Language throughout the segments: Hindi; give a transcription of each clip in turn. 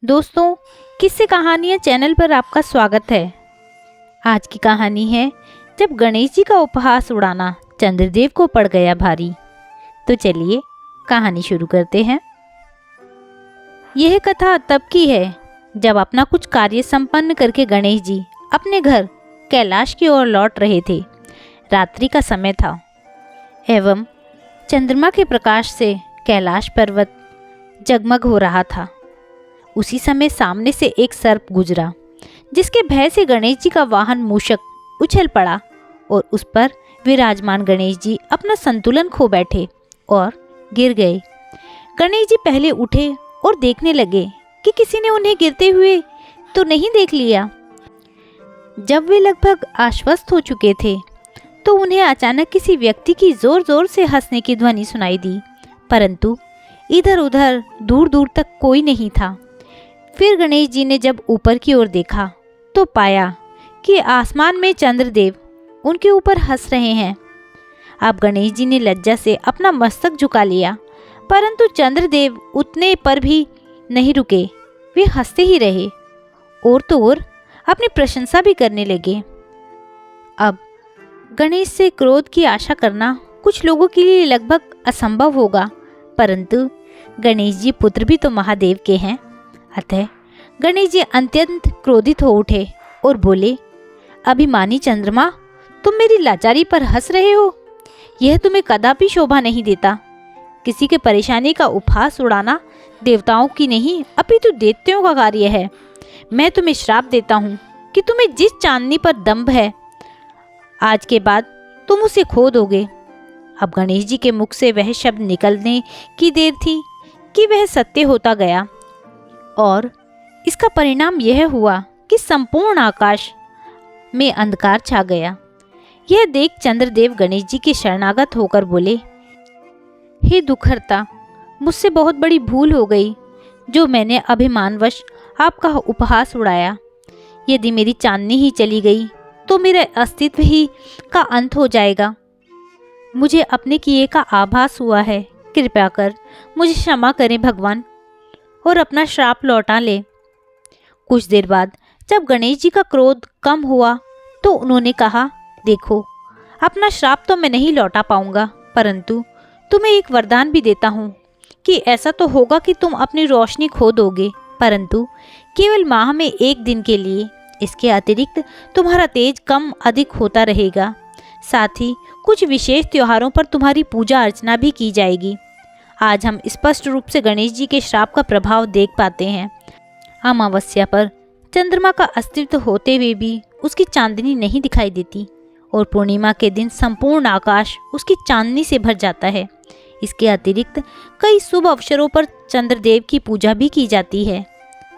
दोस्तों, किस्से कहानियाँ चैनल पर आपका स्वागत है। आज की कहानी है जब गणेश जी का उपहास उड़ाना चंद्रदेव को पड़ गया भारी। तो चलिए कहानी शुरू करते हैं। यह कथा तब की है जब अपना कुछ कार्य संपन्न करके गणेश जी अपने घर कैलाश की ओर लौट रहे थे। रात्रि का समय था एवं चंद्रमा के प्रकाश से कैलाश पर्वत जगमग हो रहा था। उसी समय सामने से एक सर्प गुजरा, जिसके भय से गणेश जी का वाहन मूषक उछल पड़ा और उस पर विराजमान गणेश जी अपना संतुलन खो बैठे और गिर गए। गणेश जी पहले उठे और देखने लगे कि किसी ने उन्हें गिरते हुए तो नहीं देख लिया। जब वे लगभग आश्वस्त हो चुके थे तो उन्हें अचानक किसी व्यक्ति की जोर जोर से हंसने की ध्वनि सुनाई दी, परंतु इधर उधर दूर दूर तक कोई नहीं था। फिर गणेश जी ने जब ऊपर की ओर देखा तो पाया कि आसमान में चंद्रदेव उनके ऊपर हंस रहे हैं। अब गणेश जी ने लज्जा से अपना मस्तक झुका लिया, परंतु चंद्रदेव उतने पर भी नहीं रुके। वे हंसते ही रहे और तो और अपनी प्रशंसा भी करने लगे। अब गणेश से क्रोध की आशा करना कुछ लोगों के लिए लगभग असंभव होगा, परंतु गणेश जी पुत्र भी तो महादेव के हैं। अतः गणेश जी अत्यंत क्रोधित हो उठे और बोले, अभिमानी चंद्रमा, तुम मेरी लाचारी पर हंस रहे हो। यह तुम्हें कदापि शोभा नहीं देता। किसी के परेशानी का उपहास उड़ाना देवताओं की नहीं अपितु दैत्यों का कार्य है। मैं तुम्हें श्राप देता हूँ कि तुम्हें जिस चांदनी पर दंभ है, आज के बाद तुम उसे खो दोगे। अब गणेश जी के मुख से वह शब्द निकलने की देर थी कि वह सत्य होता गया और इसका परिणाम यह हुआ कि संपूर्ण आकाश में अंधकार छा गया। यह देख चंद्रदेव गणेश जी के शरणागत होकर बोले, हे दुखहर्ता, मुझसे बहुत बड़ी भूल हो गई जो मैंने अभिमानवश आपका उपहास उड़ाया। यदि मेरी चांदनी ही चली गई तो मेरे अस्तित्व ही का अंत हो जाएगा। मुझे अपने किए का आभास हुआ है। कृपया कर मुझे क्षमा करें भगवान और अपना श्राप लौटा ले। कुछ देर बाद जब गणेश जी का क्रोध कम हुआ तो उन्होंने कहा, देखो, अपना श्राप तो मैं नहीं लौटा पाऊंगा, परंतु तुम्हें एक वरदान भी देता हूँ कि ऐसा तो होगा कि तुम अपनी रोशनी खो दोगे, परंतु केवल माह में एक दिन के लिए। इसके अतिरिक्त तुम्हारा तेज कम अधिक होता रहेगा। साथ ही कुछ विशेष त्योहारों पर तुम्हारी पूजा अर्चना भी की जाएगी। आज हम स्पष्ट रूप से गणेश जी के श्राप का प्रभाव देख पाते हैं। अमावस्या पर चंद्रमा का अस्तित्व होते हुए भी उसकी चांदनी नहीं दिखाई देती और पूर्णिमा के दिन संपूर्ण आकाश उसकी चांदनी से भर जाता है। इसके अतिरिक्त कई शुभ अवसरों पर चंद्रदेव की पूजा भी की जाती है।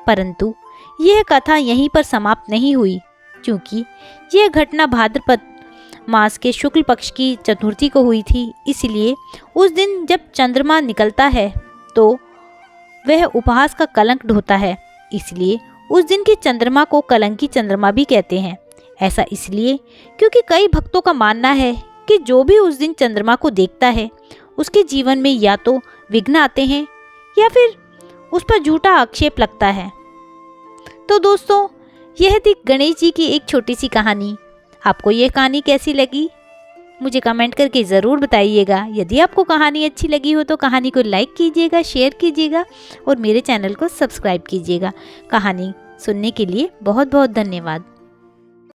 परंतु यह कथा यहीं पर समाप्त नहीं हुई, क्योंकि यह घटना भाद्रपद मास के शुक्ल पक्ष की चतुर्थी को हुई थी। इसलिए उस दिन जब चंद्रमा निकलता है तो वह उपहास का कलंक ढोता है। इसलिए उस दिन के चंद्रमा को कलंकी चंद्रमा भी कहते हैं। ऐसा इसलिए क्योंकि कई भक्तों का मानना है कि जो भी उस दिन चंद्रमा को देखता है उसके जीवन में या तो विघ्न आते हैं या फिर उस पर झूठा आक्षेप लगता है। तो दोस्तों, यह थी गणेश जी की एक छोटी सी कहानी। आपको यह कहानी कैसी लगी मुझे कमेंट करके ज़रूर बताइएगा। यदि आपको कहानी अच्छी लगी हो तो कहानी को लाइक कीजिएगा, शेयर कीजिएगा और मेरे चैनल को सब्सक्राइब कीजिएगा। कहानी सुनने के लिए बहुत बहुत धन्यवाद।